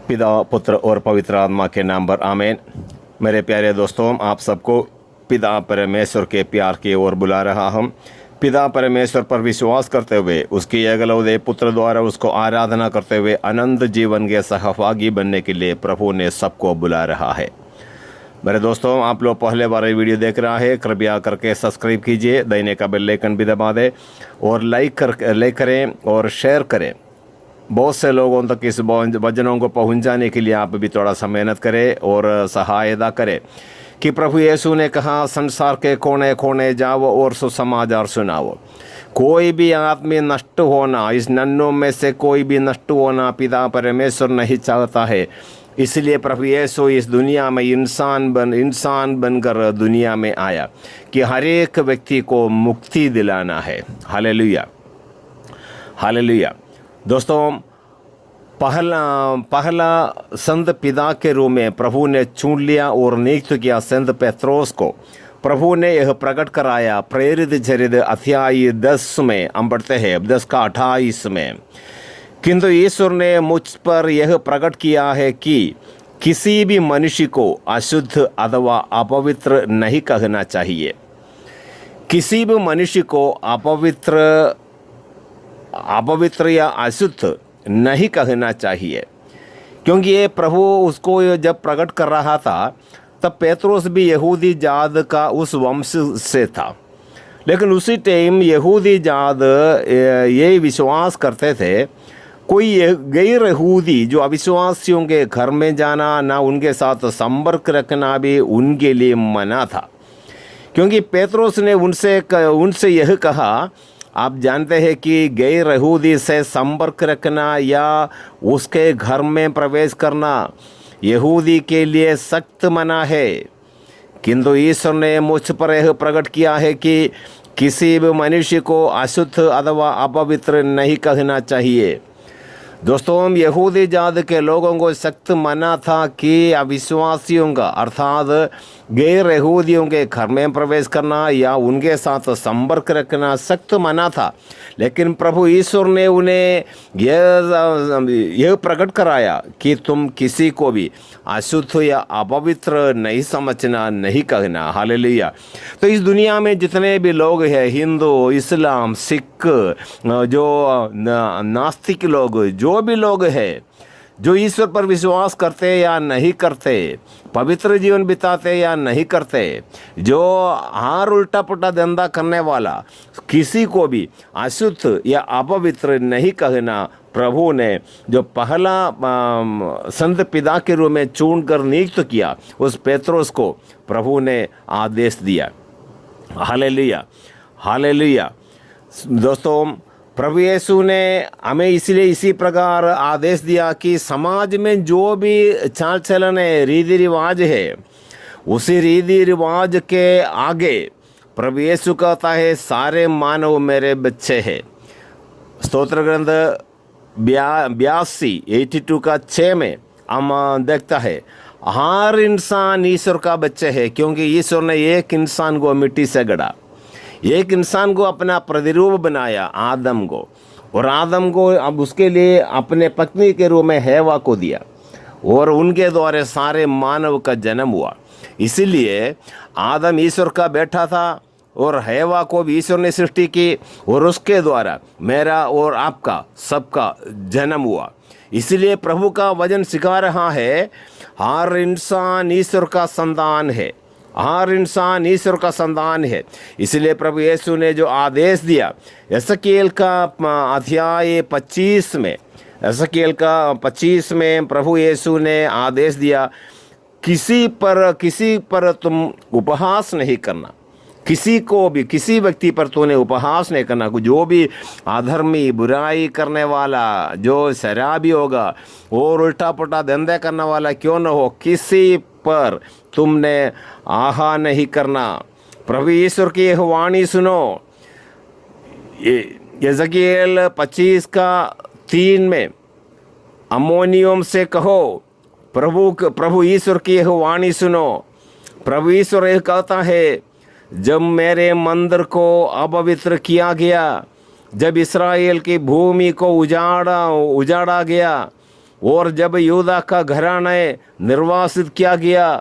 पिता, पुत्र और पवित्र आत्मा के नाम पर आमीन। मेरे प्यारे दोस्तों, आप सबको पिता परमेश्वर के प्यार की ओर बुला रहा हूँ। पिता परमेश्वर पर विश्वास करते हुए उसकी एकलौते पुत्र द्वारा उसको आराधना करते हुए अनंत जीवन के सहभागी बनने के लिए प्रभु ने सबको बुला रहा है। मेरे दोस्तों, आप लोग पहले बार वीडियो देख रहा है, कृपया करके सब्सक्राइब कीजिए, दैने का बेल आइकन भी दबा दें और लाइक करें और शेयर करें। बहुत से लोगों तक इस वचनों को पहुंचाने के लिए आप भी थोड़ा सा मेहनत करें और सहायता करें कि प्रभु यीशु ने कहा, संसार के कोने कोने जाओ और सुसमाचार सुनाओ। कोई भी आदमी नष्ट होना, इस नन्हों में से कोई भी नष्ट होना पिता परमेश्वर नहीं चाहता है। इसलिए प्रभु यीशु इस दुनिया में इंसान बनकर दुनिया में आया कि हर एक व्यक्ति को मुक्ति दिलाना है। Hallelujah, hallelujah. दोस्तों, पहला संत पिता के रूप में प्रभु ने चुन लिया और नियुक्त किया संत पेत्रोस को। प्रभु ने यह प्रकट कराया प्रेरित चरित्र अध्याय 10 में, हम पढ़ते हैं 10 का 28 में। किंतु ईश्वर ने मुझ पर यह प्रकट किया है कि किसी भी मनुष्य को अशुद्ध अथवा अपवित्र नहीं कहना चाहिए। किसी भी मनुष्य को अपवित्र या अशुद्ध नहीं कहना चाहिए, क्योंकि ये प्रभु उसको जब प्रकट कर रहा था तब पेत्रोस भी यहूदी जात का उस वंश से था। लेकिन उसी टाइम यहूदी जात ये विश्वास करते थे, कोई गैर यहूदी जो अविश्वासियों के घर में जाना ना उनके साथ संपर्क रखना भी उनके लिए मना था। क्योंकि पेत्रोस ने उनसे यह कहा, आप जानते हैं कि गैर यहूदी से संपर्क रखना या उसके घर में प्रवेश करना यहूदी के लिए सख्त मना है। किंतु ईश्वर ने मुझ पर यह प्रकट किया है कि किसी भी मनुष्य को अशुद्ध अथवा अपवित्र नहीं कहना चाहिए। दोस्तों, यहूदी जात के लोगों को सख्त मना था कि अविश्वासियों का अर्थात गैर यहूदियों के घर में प्रवेश करना या उनके साथ संपर्क रखना सख्त मना था। लेकिन प्रभु ईश्वर ने उन्हें यह प्रकट कराया कि तुम किसी को भी अशुद्ध या अपवित्र नहीं समझना, नहीं कहना। हालेलुया। तो इस दुनिया में जितने भी लोग हैं, हिंदू, इस्लाम, सिख, जो नास्तिक लोग, जो भी लोग हैं, जो ईश्वर पर विश्वास करते या नहीं करते, पवित्र जीवन बिताते या नहीं करते, जो हर उल्टा पुल्टा धंधा करने वाला, किसी को भी अशुद्ध या अपवित्र नहीं कहना प्रभु ने जो पहला संत पिता के रूप में चुन कर नियुक्त किया, उस पेत्रोस को प्रभु ने आदेश दिया। Hallelujah, hallelujah. दोस्तों, प्रभु यीशु ने हमें इसलिए इसी प्रकार आदेश दिया कि समाज में जो भी चाल चलन है, रीति रिवाज है, उसी रीति रिवाज के आगे प्रभु यीशु कहता है, सारे मानव मेरे बच्चे हैं। स्तोत्र ग्रंथ 82 का 6 में हम देखता है, हर इंसान ईश्वर का बच्चे है, क्योंकि ईश्वर ने एक इंसान को मिट्टी से गढ़ा, एक इंसान को अपना प्रतिरूप बनाया, आदम को, और आदम को अब उसके लिए अपने पत्नी के रूप में हेवा को दिया और उनके द्वारा सारे मानव का जन्म हुआ। इसीलिए आदम ईश्वर का बेटा था और हेवा को भी ईश्वर ने सृष्टि की और उसके द्वारा मेरा और आपका सबका जन्म हुआ। इसलिए प्रभु का वचन सिखा रहा है, हर इंसान ईश्वर का संतान है, हर इंसान ईश्वर का संतान है। इसलिए प्रभु यीशु ने जो आदेश दिया, एसकेल का अध्याय 25 में, एसकेल का 25 में प्रभु यीशु ने आदेश दिया, किसी पर तुम उपहास नहीं करना, किसी को भी, किसी व्यक्ति पर तूने उपहास नहीं करना। जो भी अधर्मी, बुराई करने वाला, जो शराबी होगा और उल्टा पुल्टा धंधे करने वाला क्यों न हो, किसी पर तुमने आहा नहीं करना। प्रभु ईश्वर की यह वाणी सुनो। यजकियेल 25 का 3 में अम्मोनियों से कहो, प्रभु ईश्वर की यह वाणी सुनो। प्रभु ईश्वर यह कहता है, जब मेरे मंदिर को अपवित्र किया गया, जब इस्राएल की भूमि को उजाड़ा गया, और जब यूदा का घराना निर्वासित किया गया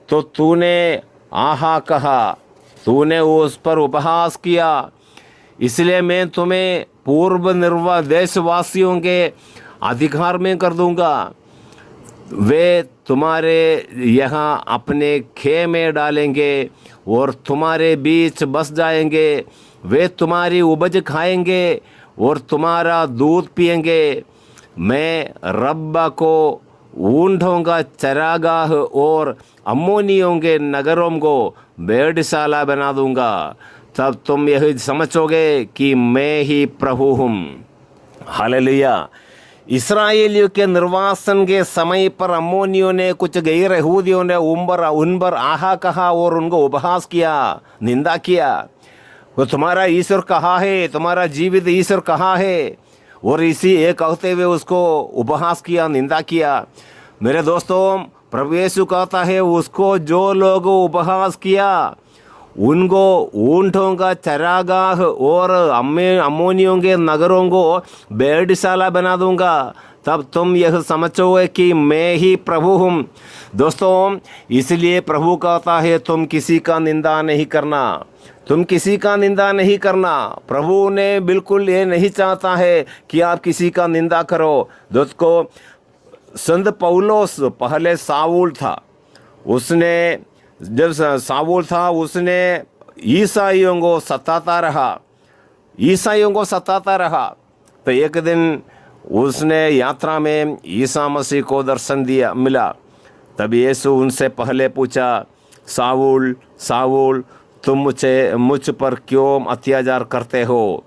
तो तूने आहा कहा, तूने उस पर उपहास किया। इसलिए मैं तुम्हें पूर्व देशवासियों के अधिकार में कर दूंगा। वे तुम्हारे यहाँ अपने खेमे डालेंगे और तुम्हारे बीच बस जाएंगे। वे तुम्हारी उपज खाएंगे और तुम्हारा दूध पिएंगे। मैं रब्बा को ऊँटों का चरागाह और अम्मोनियों के नगरों को भेड़शाला बना दूंगा। तब तुम यही समझोगे कि मैं ही प्रभु हूँ। हालेलुया। इस्राएलियों के निर्वासन के समय पर अम्मोनियों ने, कुछ गैर यहूदियों ने उन पर आहा कहा और उनको उपहास किया, निंदा किया। वो तुम्हारा ईश्वर कहाँ है, तुम्हारा जीवित ईश्वर कहाँ है, और इसी एक कहते हुए उसको उपहास किया, निंदा किया। मेरे दोस्तों, प्रभु यीशु कहता है उसको जो लोग उपहास किया उनको ऊँटों का चरागाह और अम्मोनियों के नगरों को भेड़शाला बना दूंगा। तब तुम यह समझोगे कि मैं ही प्रभु हूँ। दोस्तों, इसलिए प्रभु कहता है तुम किसी का निंदा नहीं करना, तुम किसी का निंदा नहीं करना। प्रभु ने बिल्कुल ये नहीं चाहता है कि आप किसी का निंदा करो। दोस्तों, संत पौलोस पहले साऊल था, उसने जब साऊल था उसने ईसाइयों को सताता रहा। तो एक दिन उसने यात्रा में ईसा मसीह को दर्शन मिला। तब यीशु उनसे पहले पूछा, साऊल साऊल तुम मुझ पर क्यों अत्याचार करते हो?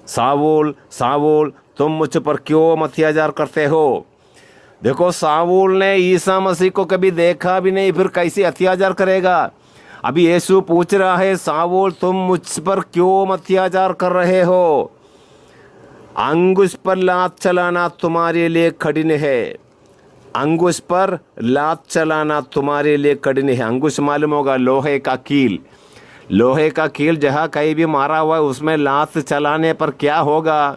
साऊल साऊल तुम मुझ पर क्यों अत्याचार करते हो? देखो, साऊल ने ईसा मसीह को कभी देखा भी नहीं, फिर कैसे अत्याचार करेगा? अभी यीशु पूछ रहा है, साऊल तुम मुझ पर क्यों अत्याचार कर रहे हो? अंगुश पर लात चलाना तुम्हारे लिए कठिन है। अंगुश पर लात चलाना तुम्हारे लिए कठिन है। अंगुश मालूम होगा, लोहे का कील। लोहे का कील जहाँ कहीं भी मारा हुआ है उसमें लात चलाने पर क्या होगा?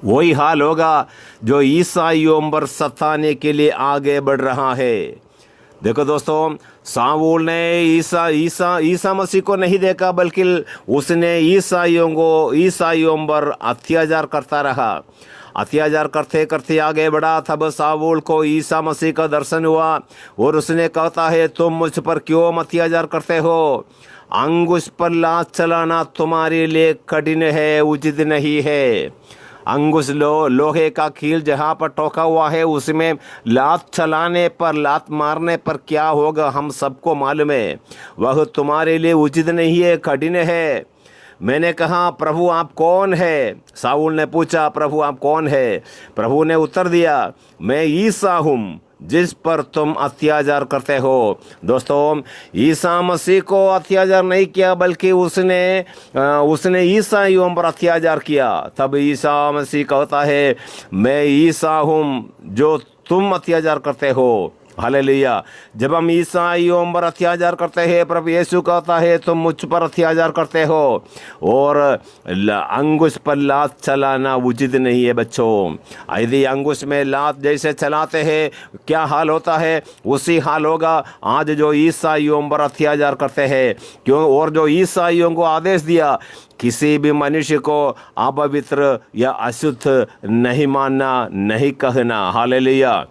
वही हाल होगा जो ईसाइयों पर सताने के लिए आगे बढ़ रहा है। देखो दोस्तों, साऊल ने ईसा मसीह को नहीं देखा, बल्कि उसने ईसाइयों पर अत्याचार करता रहा। अत्याचार करते करते आगे बढ़ा। तब साऊल को ईसा मसीह का दर्शन हुआ और उसने कहता है तुम मुझ पर क्यों अत्याचार करते हो? अंगुश पर लात चलाना तुम्हारे लिए कठिन है, उचित नहीं है। अंगुश लोहे का कील जहाँ पर ठोका हुआ है उसमें लात चलाने पर, लात मारने पर क्या होगा हम सबको मालूम है। वह तुम्हारे लिए उचित नहीं है, कठिन है। मैंने कहा, प्रभु आप कौन है? साऊल ने पूछा, प्रभु आप कौन है? प्रभु ने उत्तर दिया, मैं ईसा हूँ जिस पर तुम अत्याचार करते हो। दोस्तों, ईसा मसीह को अत्याचार नहीं किया, बल्कि उसने ईसाइयों पर अत्याचार किया। तब ईसा मसीह कहता है मैं ईसा हूँ जो तुम अत्याचार करते हो। हालेलुया। जब हम ईसाइयों पर अत्याचार करते हैं, प्रभु यीशु कहता है तुम मुझ पर अत्याचार करते हो। और अंगुश पर लात चलाना उचित नहीं है बच्चों। यदि अंगुश में लात जैसे चलाते हैं क्या हाल होता है, उसी हाल होगा आज जो ईसाइयों पर अत्याचार करते हैं। क्यों? और जो ईसाइयों को आदेश दिया किसी भी मनुष्य को अपवित्र या अशुद्ध नहीं मानना, नहीं कहना। हालेलुया।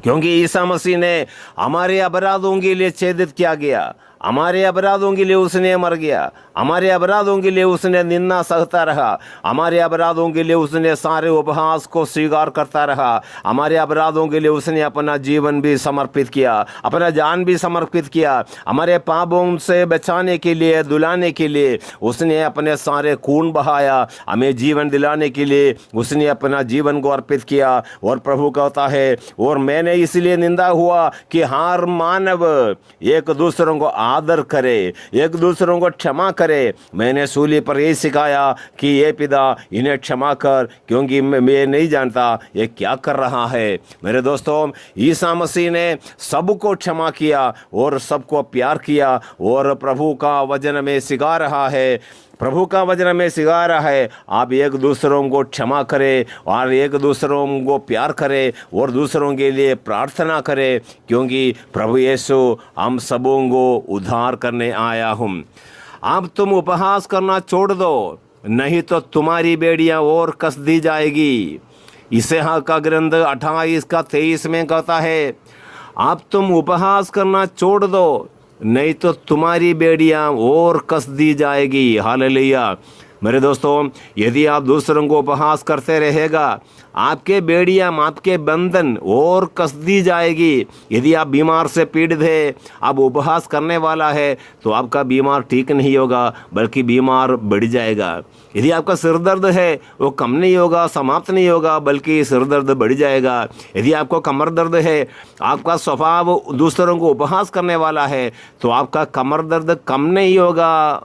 क्योंकि ईसा मसीह ने हमारे अपराधों के लिए छेदित किया गया, हमारे अपराधों के लिए उसने मर गया, हमारे अपराधों के लिए उसने निंदा सहता रहा, हमारे अपराधों के लिए उसने सारे उपहास को स्वीकार करता रहा, हमारे अपराधों के लिए उसने अपना जीवन भी समर्पित किया, अपना जान भी समर्पित किया। हमारे पापों से बचाने के लिए, दुलाने के लिए उसने अपने सारे खून बहाया। हमें जीवन दिलाने के लिए उसने अपना जीवन को अर्पित किया। और प्रभु कहता है, और मैंने इसलिए निंदा हुआ कि हर मानव एक दूसरों को आदर करे, एक दूसरों को क्षमा करे। मैंने सूली पर यही सिखाया कि ये पिता इन्हें क्षमा कर, क्योंकि मैं नहीं जानता ये क्या कर रहा है। मेरे दोस्तों, ईसा मसीह ने सबको क्षमा किया और सबको प्यार किया। और प्रभु का वचन में सिखा रहा है प्रभु का वचन में सिखा रहा है, आप एक दूसरों को क्षमा करें और एक दूसरों को प्यार करें और दूसरों के लिए प्रार्थना करें, क्योंकि प्रभु यीशु हम सबों को उद्धार करने आया हूँ। अब तुम उपहास करना छोड़ दो, नहीं तो तुम्हारी बेड़ियां और कस दी जाएगी। इसहाक का ग्रंथ 28 का 23 में कहता है, अब तुम उपहास करना छोड़ दो, नहीं तो तुम्हारी बेड़ियां और कस दी जाएगी। हालेलुया। मेरे दोस्तों, यदि आप दूसरों को उपहास करते रहेगा, आपके बेड़ियां, आपके बंधन और कस दी जाएगी। यदि आप बीमार से पीड़ित है, आप उपहास करने वाला है, तो आपका बीमार ठीक नहीं होगा, बल्कि बीमार बढ़ जाएगा। यदि आपका सिर दर्द है, वो कम नहीं होगा, समाप्त नहीं होगा, बल्कि सिर दर्द बढ़ जाएगा। यदि आपको कमर दर्द है, आपका स्वभाव दूसरों को उपहास करने वाला है, तो आपका कमर दर्द कम नहीं होगा,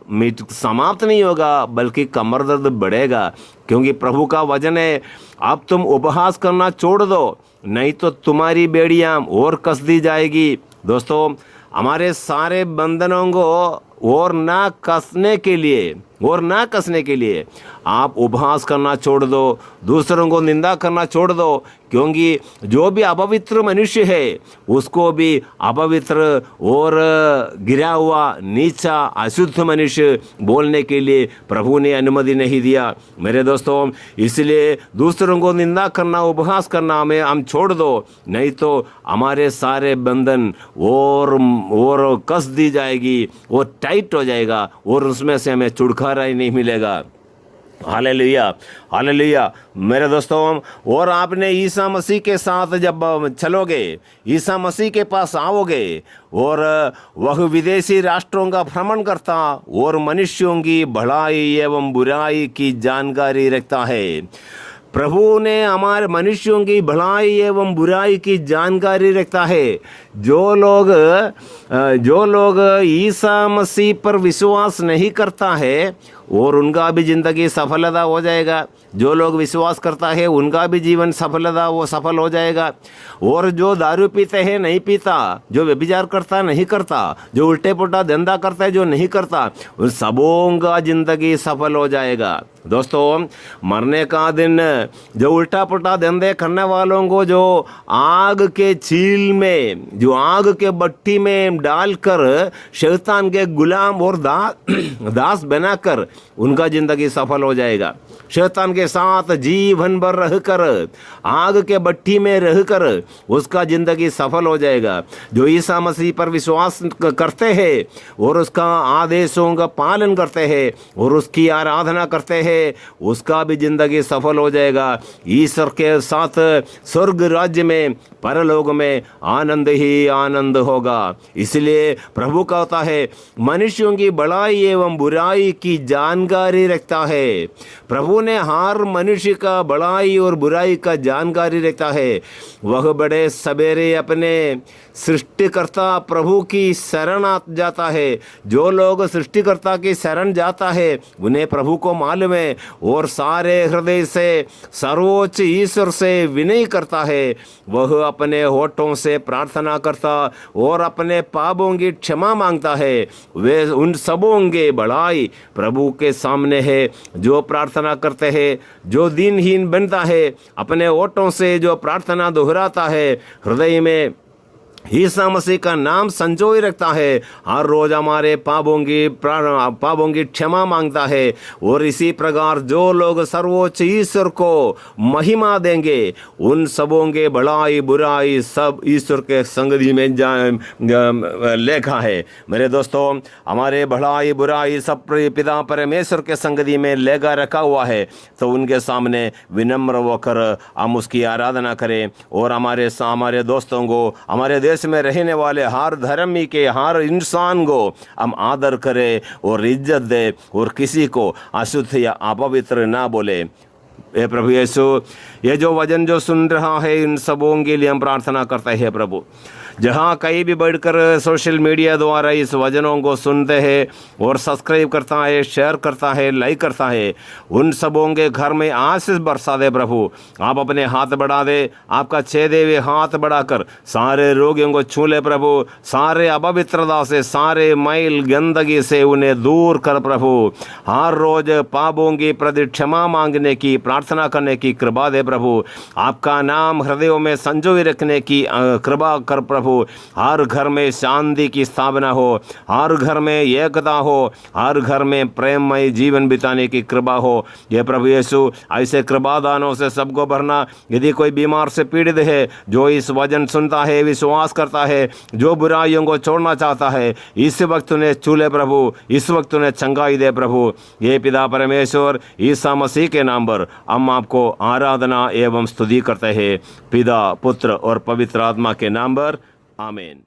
समाप्त नहीं होगा, बल्कि कमर दर्द बढ़ेगा। क्योंकि प्रभु का वचन है, अब तुम उपहास करना छोड़ दो, नहीं तो तुम्हारी बेड़ियां और कस दी जाएगी। दोस्तों, हमारे सारे बंधनों को और ना कसने के लिए आप उपहास करना छोड़ दो, दूसरों को निंदा करना छोड़ दो, क्योंकि जो भी अपवित्र मनुष्य है, उसको भी अपवित्र और गिरा हुआ, नीचा, अशुद्ध मनुष्य बोलने के लिए प्रभु ने अनुमति नहीं दिया। मेरे दोस्तों, इसलिए दूसरों को निंदा करना, उपहास करना हमें हम छोड़ दो, नहीं तो हमारे सारे बंधन और कस दी जाएगी, वो टाइट हो जाएगा और उसमें से हमें छुटकारा ही नहीं मिलेगा। Hallelujah, hallelujah. मेरे दोस्तों, और आपने ईसा मसीह के साथ जब चलोगे, ईसा मसीह के पास आओगे, और वह विदेशी राष्ट्रों का भ्रमण करता और मनुष्यों की भलाई एवं बुराई की जानकारी रखता है। प्रभु ने हमारे मनुष्यों की भलाई एवं बुराई की जानकारी रखता है। जो लोग ईसा मसीह पर विश्वास नहीं करता है, और उनका भी ज़िंदगी सफलता हो जाएगा। जो लोग विश्वास करता है, उनका भी जीवन सफल हो जाएगा। और जो दारू पीते हैं नहीं पीता, जो व्यभिचार करता नहीं करता, जो उल्टे पुल्टा धंधा करता है जो नहीं करता, उन सबों का ज़िंदगी सफल हो जाएगा। दोस्तों, मरने का दिन जो उल्टा पुल्टा धंधे करने वालों को जो आग के छील में, जो आग के भट्टी में डालकर शैतान के गुलाम और दास बनाकर उनका ज़िंदगी सफल हो जाएगा। शैतान के साथ जीवन भर रहकर, आग के भट्टी में रहकर उसका ज़िंदगी सफल हो जाएगा। जो ईसा मसीह पर विश्वास करते हैं और उसका आदेशों का पालन करते हैं और उसकी आराधना करते हैं, उसका भी ज़िंदगी सफल हो जाएगा। ईश्वर के साथ स्वर्ग राज्य में, परलोक में आनंद ही आनंद होगा। इसलिए प्रभु कहता है, मनुष्यों की भलाई एवं बुराई की जानकारी रखता है। प्रभु ने हर मनुष्य का भलाई और बुराई का जानकारी रखता है। वह बड़े सवेरे अपने सृष्टिकर्ता प्रभु की शरण जाता है। जो लोग सृष्टिकर्ता की शरण जाता है, उन्हें प्रभु को मालूम है और सारे हृदय से सर्वोच्च ईश्वर से विनय करता है। वह अपने होठों से प्रार्थना करता और अपने पापों की क्षमा मांगता है। वे उन सबों के भलाई प्रभु के सामने है। जो प्रार्थना करते हैं, जो दिनहीन बनता है, अपने होठों से जो प्रार्थना दोहराता है, हृदय में ईसा मसीह का नाम संजोए रखता है, हर रोज हमारे पापों की क्षमा मांगता है। और इसी प्रकार जो लोग सर्वोच्च ईश्वर को महिमा देंगे, उन सबों के भलाई बुराई सब ईश्वर के संगति में लेखा है। मेरे दोस्तों, हमारे भलाई बुराई सब पिता परमेश्वर के संगति में लेखा रखा हुआ है। तो उनके सामने विनम्र होकर हम उसकी आराधना करें और हमारे दोस्तों को, हमारे देश में रहने वाले हर धर्मी के, हर इंसान को हम आदर करें और इज्जत दें और किसी को अशुद्ध या अपवित्र ना बोले। हे प्रभु यीशु, ये जो वचन जो सुन रहा है, इन सबों के लिए हम प्रार्थना करते हैं प्रभु। जहाँ कहीं भी बैठकर सोशल मीडिया द्वारा इस वचनों को सुनते हैं और सब्सक्राइब करता है, शेयर करता है, लाइक करता है, उन सबों के घर में आशीष बरसा दे प्रभु। आप अपने हाथ बढ़ा दे, आपका छेदे हुए हाथ बढ़ाकर सारे रोगियों को छू ले प्रभु। सारे अपवित्रता से, सारे मैल गंदगी से उन्हें दूर कर प्रभु। हर रोज पापों की प्रति क्षमा मांगने की, प्रार्थना करने की कृपा दे प्रभु। आपका नाम हृदयों में संजोए रखने की कृपा कर प्रभु। हर घर में शांति की स्थापना हो, हर घर में एकता हो, हर घर में प्रेममय जीवन बिताने की कृपा हो। ये प्रभु यीशु ऐसे कृपा दानों से सबको भरना। यदि कोई बीमार से पीड़ित है, जो इस वचन सुनता है, विश्वास करता है, जो बुराइयों को छोड़ना चाहता है, इस वक्त उन्हें छू ले प्रभु, इस वक्त उन्हें चंगाई दे प्रभु। ये पिता परमेश्वर ईसा मसीह के नाम पर हम आपको आराधना एवं स्तुति करते हैं, पिता, पुत्र और पवित्र आत्मा के नाम पर। आमीन।